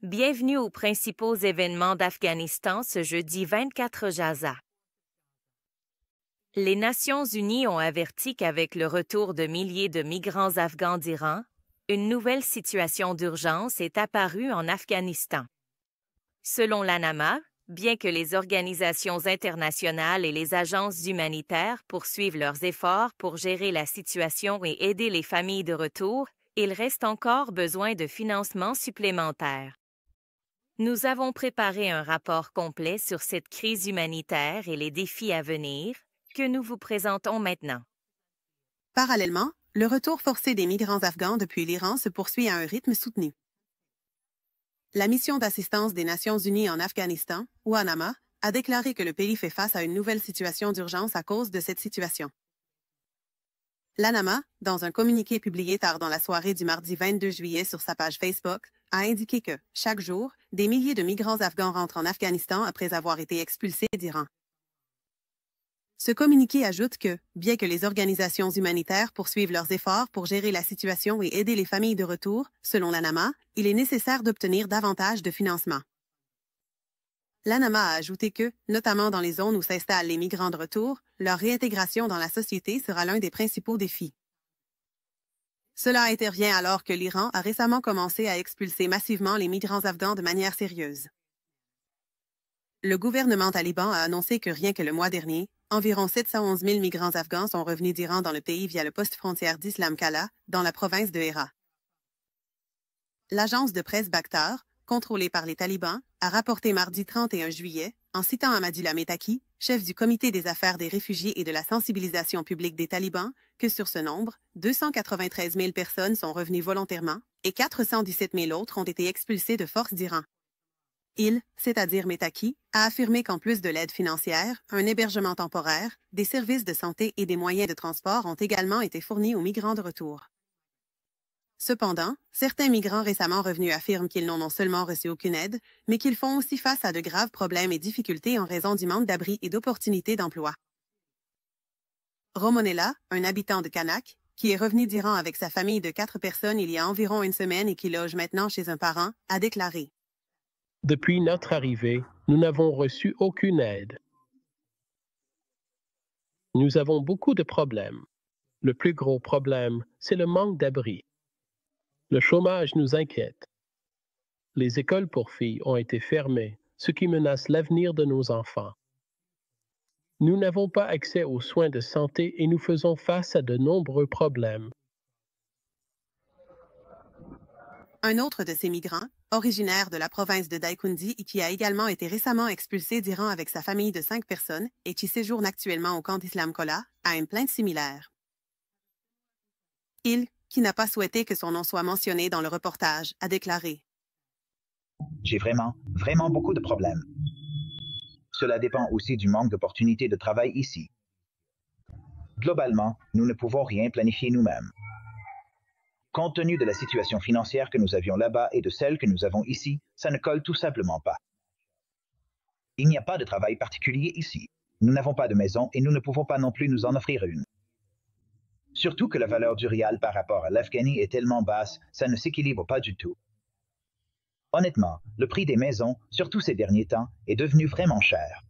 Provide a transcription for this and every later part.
Bienvenue aux principaux événements d'Afghanistan ce jeudi 24 Jaza. Les Nations unies ont averti qu'avec le retour de milliers de migrants afghans d'Iran, une nouvelle situation d'urgence est apparue en Afghanistan. Selon l'ANAMA, bien que les organisations internationales et les agences humanitaires poursuivent leurs efforts pour gérer la situation et aider les familles de retour, il reste encore besoin de financement supplémentaire. Nous avons préparé un rapport complet sur cette crise humanitaire et les défis à venir que nous vous présentons maintenant. Parallèlement, le retour forcé des migrants afghans depuis l'Iran se poursuit à un rythme soutenu. La mission d'assistance des Nations unies en Afghanistan, ou ANAMA, a déclaré que le pays fait face à une nouvelle situation d'urgence à cause de cette situation. L'ANAMA, dans un communiqué publié tard dans la soirée du mardi 22 juillet sur sa page Facebook, a indiqué que, chaque jour, des milliers de migrants afghans rentrent en Afghanistan après avoir été expulsés d'Iran. Ce communiqué ajoute que, bien que les organisations humanitaires poursuivent leurs efforts pour gérer la situation et aider les familles de retour, selon l'ANAMA, il est nécessaire d'obtenir davantage de financement. L'ANAMA a ajouté que, notamment dans les zones où s'installent les migrants de retour, leur réintégration dans la société sera l'un des principaux défis. Cela intervient alors que l'Iran a récemment commencé à expulser massivement les migrants afghans de manière sérieuse. Le gouvernement taliban a annoncé que rien que le mois dernier, environ 711 000 migrants afghans sont revenus d'Iran dans le pays via le poste frontière d'Islam Kala, dans la province de Hérat. L'agence de presse Bakhtar, contrôlée par les talibans, a rapporté mardi 31 juillet, en citant Ahmadullah Metaki, chef du comité des affaires des réfugiés et de la sensibilisation publique des talibans, que sur ce nombre, 293 000 personnes sont revenues volontairement et 417 000 autres ont été expulsées de force d'Iran. Il, c'est-à-dire Metaki, a affirmé qu'en plus de l'aide financière, un hébergement temporaire, des services de santé et des moyens de transport ont également été fournis aux migrants de retour. Cependant, certains migrants récemment revenus affirment qu'ils n'ont non seulement reçu aucune aide, mais qu'ils font aussi face à de graves problèmes et difficultés en raison du manque d'abri et d'opportunités d'emploi. Romonella, un habitant de Kanak, qui est revenu d'Iran avec sa famille de 4 personnes il y a environ une semaine et qui loge maintenant chez un parent, a déclaré: Depuis notre arrivée, nous n'avons reçu aucune aide. Nous avons beaucoup de problèmes. Le plus gros problème, c'est le manque d'abri. Le chômage nous inquiète. Les écoles pour filles ont été fermées, ce qui menace l'avenir de nos enfants. Nous n'avons pas accès aux soins de santé et nous faisons face à de nombreux problèmes. Un autre de ces migrants, originaire de la province de Daïkoundi et qui a également été récemment expulsé d'Iran avec sa famille de 5 personnes et qui séjourne actuellement au camp d'Islam Kala, a une plainte similaire. Il, qui n'a pas souhaité que son nom soit mentionné dans le reportage, a déclaré: J'ai vraiment beaucoup de problèmes. Cela dépend aussi du manque d'opportunités de travail ici. Globalement, nous ne pouvons rien planifier nous-mêmes. Compte tenu de la situation financière que nous avions là-bas et de celle que nous avons ici, ça ne colle tout simplement pas. Il n'y a pas de travail particulier ici. Nous n'avons pas de maison et nous ne pouvons pas non plus nous en offrir une. Surtout que la valeur du rial par rapport à l'Afghanie est tellement basse, ça ne s'équilibre pas du tout. Honnêtement, le prix des maisons, surtout ces derniers temps, est devenu vraiment cher.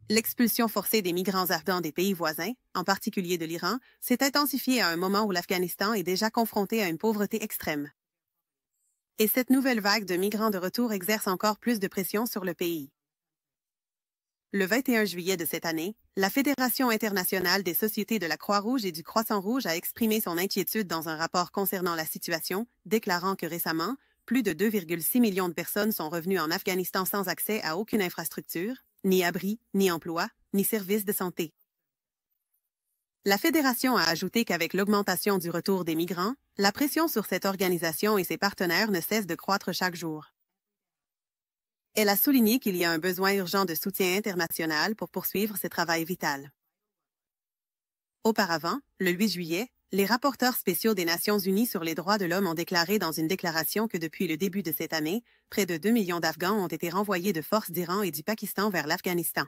L'expulsion forcée des migrants afghans des pays voisins, en particulier de l'Iran, s'est intensifiée à un moment où l'Afghanistan est déjà confronté à une pauvreté extrême. Et cette nouvelle vague de migrants de retour exerce encore plus de pression sur le pays. Le 21 juillet de cette année, la Fédération internationale des sociétés de la Croix-Rouge et du Croissant-Rouge a exprimé son inquiétude dans un rapport concernant la situation, déclarant que récemment, plus de 2,6 millions de personnes sont revenues en Afghanistan sans accès à aucune infrastructure, ni abri, ni emploi, ni services de santé. La Fédération a ajouté qu'avec l'augmentation du retour des migrants, la pression sur cette organisation et ses partenaires ne cesse de croître chaque jour. Elle a souligné qu'il y a un besoin urgent de soutien international pour poursuivre ce travail vital. Auparavant, le 8 juillet, les rapporteurs spéciaux des Nations unies sur les droits de l'homme ont déclaré dans une déclaration que depuis le début de cette année, près de 2 millions d'Afghans ont été renvoyés de force d'Iran et du Pakistan vers l'Afghanistan.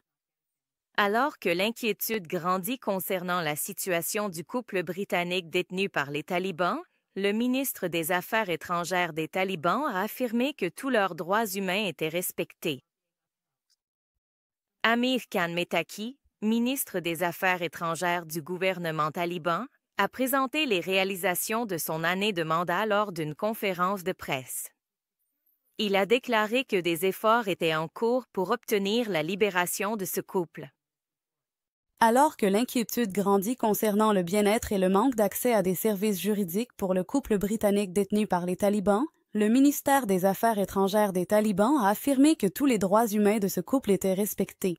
Alors que l'inquiétude grandit concernant la situation du couple britannique détenu par les talibans, le ministre des Affaires étrangères des talibans a affirmé que tous leurs droits humains étaient respectés. Amir Khan Mettaki, ministre des Affaires étrangères du gouvernement taliban, a présenté les réalisations de son année de mandat lors d'une conférence de presse. Il a déclaré que des efforts étaient en cours pour obtenir la libération de ce couple. Alors que l'inquiétude grandit concernant le bien-être et le manque d'accès à des services juridiques pour le couple britannique détenu par les talibans, le ministère des Affaires étrangères des talibans a affirmé que tous les droits humains de ce couple étaient respectés.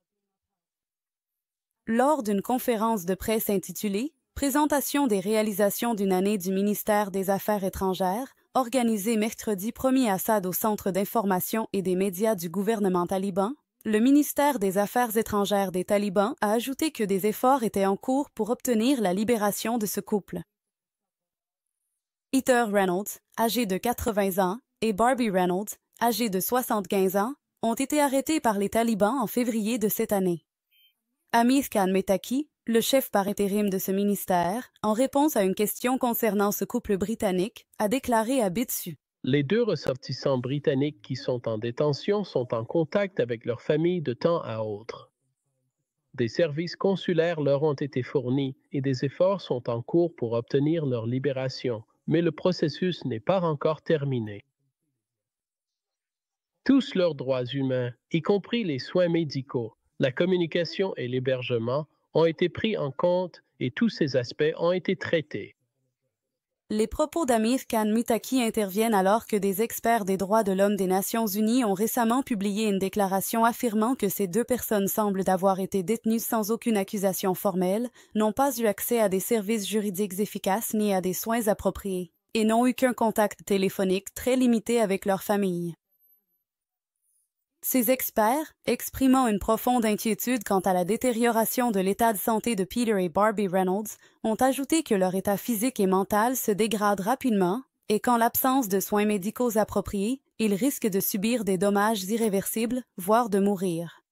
Lors d'une conférence de presse intitulée « Présentation des réalisations d'une année du ministère des Affaires étrangères », organisée mercredi 1er Assad au Centre d'information et des médias du gouvernement taliban, le ministère des Affaires étrangères des talibans a ajouté que des efforts étaient en cours pour obtenir la libération de ce couple. Heather Reynolds, âgé de 80 ans, et Barbie Reynolds, âgée de 75 ans, ont été arrêtés par les talibans en février de cette année. Amir Khan Mettaki, le chef par intérim de ce ministère, en réponse à une question concernant ce couple britannique, a déclaré à Bitsu. Les 2 ressortissants britanniques qui sont en détention sont en contact avec leurs familles de temps à autre. Des services consulaires leur ont été fournis et des efforts sont en cours pour obtenir leur libération, mais le processus n'est pas encore terminé. Tous leurs droits humains, y compris les soins médicaux, la communication et l'hébergement, ont été pris en compte et tous ces aspects ont été traités. Les propos d'Amir Khan Mettaki interviennent alors que des experts des droits de l'homme des Nations unies ont récemment publié une déclaration affirmant que ces 2 personnes semblent avoir été détenues sans aucune accusation formelle, n'ont pas eu accès à des services juridiques efficaces ni à des soins appropriés, et n'ont eu qu'un contact téléphonique très limité avec leur famille. Ces experts, exprimant une profonde inquiétude quant à la détérioration de l'état de santé de Peter et Barbie Reynolds, ont ajouté que leur état physique et mental se dégrade rapidement et qu'en l'absence de soins médicaux appropriés, ils risquent de subir des dommages irréversibles, voire de mourir.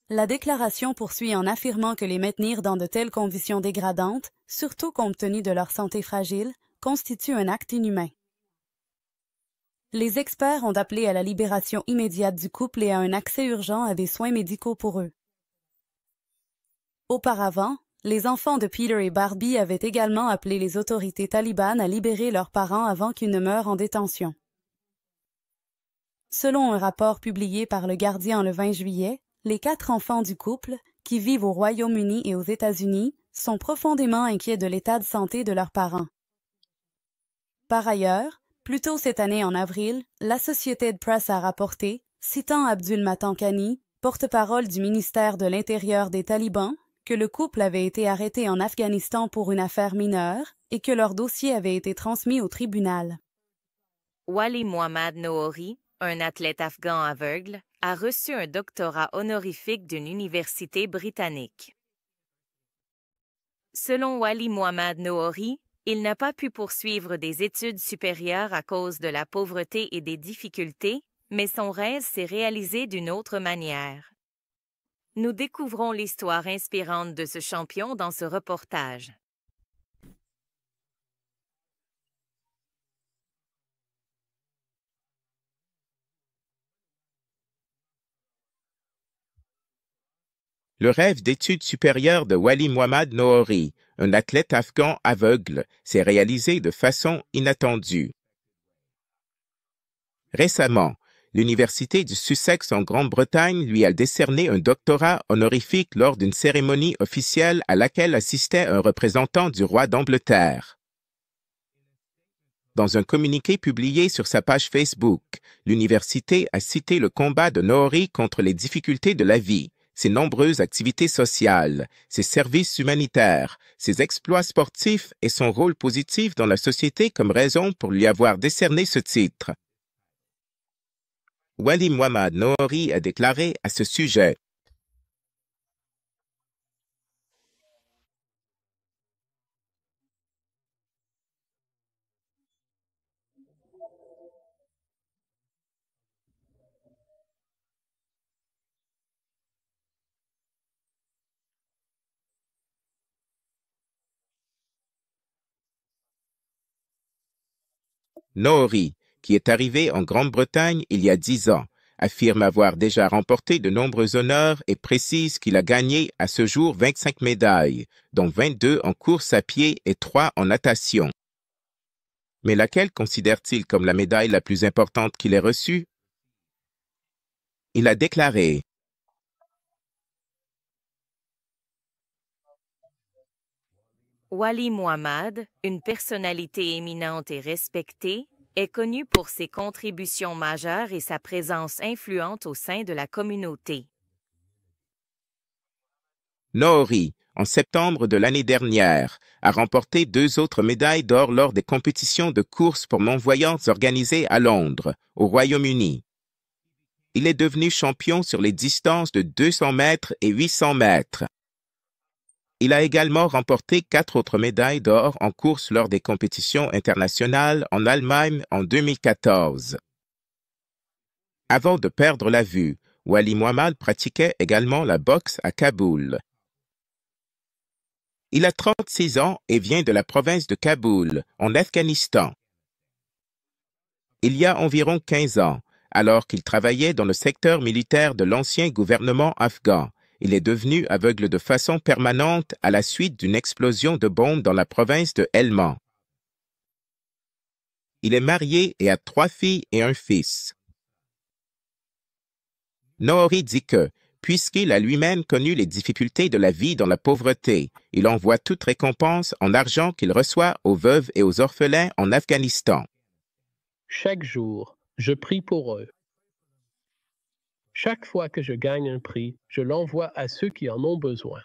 La déclaration poursuit en affirmant que les maintenir dans de telles conditions dégradantes, surtout compte tenu de leur santé fragile, constitue un acte inhumain. Les experts ont appelé à la libération immédiate du couple et à un accès urgent à des soins médicaux pour eux. Auparavant, les enfants de Peter et Barbie avaient également appelé les autorités talibanes à libérer leurs parents avant qu'ils ne meurent en détention. Selon un rapport publié par Le Guardian le 20 juillet, les 4 enfants du couple, qui vivent au Royaume-Uni et aux États-Unis, sont profondément inquiets de l'état de santé de leurs parents. Par ailleurs, plus tôt cette année en avril, l'Associated Press a rapporté, citant Abdul Matankani, porte-parole du ministère de l'Intérieur des talibans, que le couple avait été arrêté en Afghanistan pour une affaire mineure et que leur dossier avait été transmis au tribunal. Wali Mohammad Noori, un athlète afghan aveugle, a reçu un doctorat honorifique d'une université britannique. Selon Wali Mohammad Noori, il n'a pas pu poursuivre des études supérieures à cause de la pauvreté et des difficultés, mais son rêve s'est réalisé d'une autre manière. Nous découvrons l'histoire inspirante de ce champion dans ce reportage. Le rêve d'études supérieures de Wali Mohammad Noori, un athlète afghan aveugle, s'est réalisé de façon inattendue. Récemment, l'Université du Sussex en Grande-Bretagne lui a décerné un doctorat honorifique lors d'une cérémonie officielle à laquelle assistait un représentant du roi d'Angleterre. Dans un communiqué publié sur sa page Facebook, l'université a cité le combat de Noori contre les difficultés de la vie, ses nombreuses activités sociales, ses services humanitaires, ses exploits sportifs et son rôle positif dans la société comme raison pour lui avoir décerné ce titre. Wali Mohammad Noori a déclaré à ce sujet. Noori, qui est arrivé en Grande-Bretagne il y a 10 ans, affirme avoir déjà remporté de nombreux honneurs et précise qu'il a gagné à ce jour 25 médailles, dont 22 en course à pied et 3 en natation. Mais laquelle considère-t-il comme la médaille la plus importante qu'il ait reçue? Il a déclaré: Wali Muhammad, une personnalité éminente et respectée, est connu pour ses contributions majeures et sa présence influente au sein de la communauté. Noori, en septembre de l'année dernière, a remporté 2 autres médailles d'or lors des compétitions de course pour non-voyantes organisées à Londres, au Royaume-Uni. Il est devenu champion sur les distances de 200 mètres et 800 mètres. Il a également remporté 4 autres médailles d'or en course lors des compétitions internationales en Allemagne en 2014. Avant de perdre la vue, Wali Muhammad pratiquait également la boxe à Kaboul. Il a 36 ans et vient de la province de Kaboul, en Afghanistan. Il y a environ 15 ans, alors qu'il travaillait dans le secteur militaire de l'ancien gouvernement afghan, il est devenu aveugle de façon permanente à la suite d'une explosion de bombe dans la province de Helmand. Il est marié et a 3 filles et un fils. Noori dit que, puisqu'il a lui-même connu les difficultés de la vie dans la pauvreté, il envoie toute récompense en argent qu'il reçoit aux veuves et aux orphelins en Afghanistan. Chaque jour, je prie pour eux. Chaque fois que je gagne un prix, je l'envoie à ceux qui en ont besoin.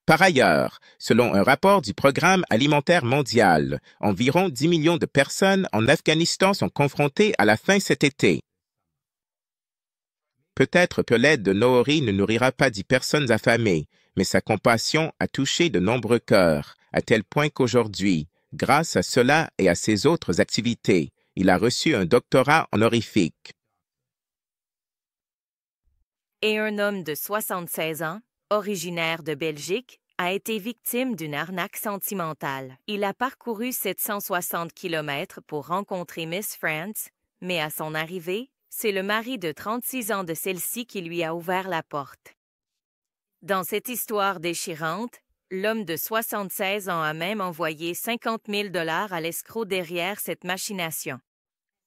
Par ailleurs, selon un rapport du Programme alimentaire mondial, environ 10 millions de personnes en Afghanistan sont confrontées à la faim cet été. Peut-être que l'aide de Noori ne nourrira pas 10 personnes affamées, mais sa compassion a touché de nombreux cœurs, à tel point qu'aujourd'hui, grâce à cela et à ses autres activités, il a reçu un doctorat honorifique. Et un homme de 76 ans, originaire de Belgique, a été victime d'une arnaque sentimentale. Il a parcouru 760 km pour rencontrer Miss France, mais à son arrivée, c'est le mari de 36 ans de celle-ci qui lui a ouvert la porte. Dans cette histoire déchirante, l'homme de 76 ans a même envoyé 50 000 $ à l'escroc derrière cette machination.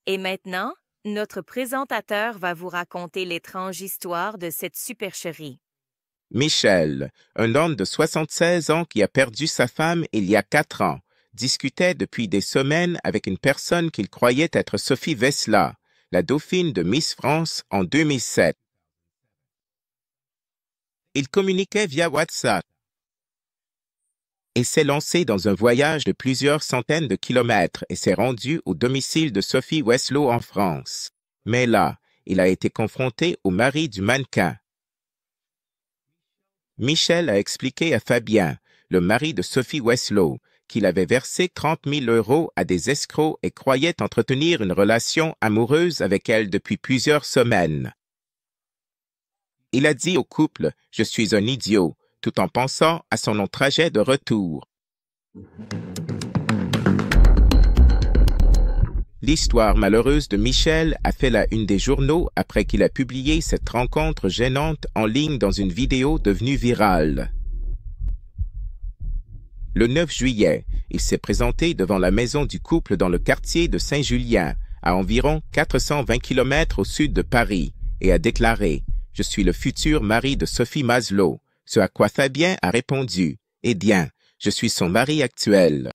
Et maintenant, notre présentateur va vous raconter l'étrange histoire de cette supercherie. Michel, un homme de 76 ans qui a perdu sa femme il y a 4 ans, discutait depuis des semaines avec une personne qu'il croyait être Sophie Vesla, la dauphine de Miss France en 2007. Il communiquait via WhatsApp et s'est lancé dans un voyage de plusieurs centaines de kilomètres et s'est rendu au domicile de Sophie Weslow en France. Mais là, il a été confronté au mari du mannequin. Michel a expliqué à Fabien, le mari de Sophie Weslow, qu'il avait versé 30 000 € à des escrocs et croyait entretenir une relation amoureuse avec elle depuis plusieurs semaines. Il a dit au couple « Je suis un idiot », tout en pensant à son long trajet de retour. L'histoire malheureuse de Michel a fait la une des journaux après qu'il a publié cette rencontre gênante en ligne dans une vidéo devenue virale. Le 9 juillet, il s'est présenté devant la maison du couple dans le quartier de Saint-Julien, à environ 420 km au sud de Paris, et a déclaré « Je suis le futur mari de Sophie Maslow », ce à quoi Fabien a répondu « Eh bien, je suis son mari actuel ».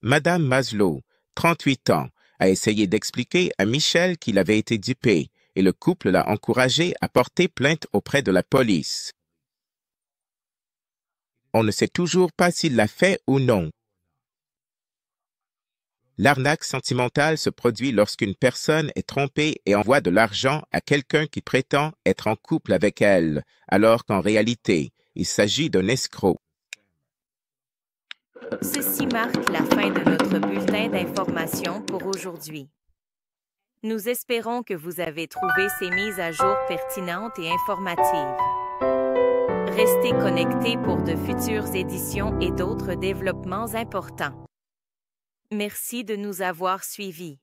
Madame Maslow, 38 ans, a essayé d'expliquer à Michel qu'il avait été dupé et le couple l'a encouragé à porter plainte auprès de la police. On ne sait toujours pas s'il l'a fait ou non. L'arnaque sentimentale se produit lorsqu'une personne est trompée et envoie de l'argent à quelqu'un qui prétend être en couple avec elle, alors qu'en réalité, il s'agit d'un escroc. Ceci marque la fin de notre bulletin d'information pour aujourd'hui. Nous espérons que vous avez trouvé ces mises à jour pertinentes et informatives. Restez connectés pour de futures éditions et d'autres développements importants. Merci de nous avoir suivis.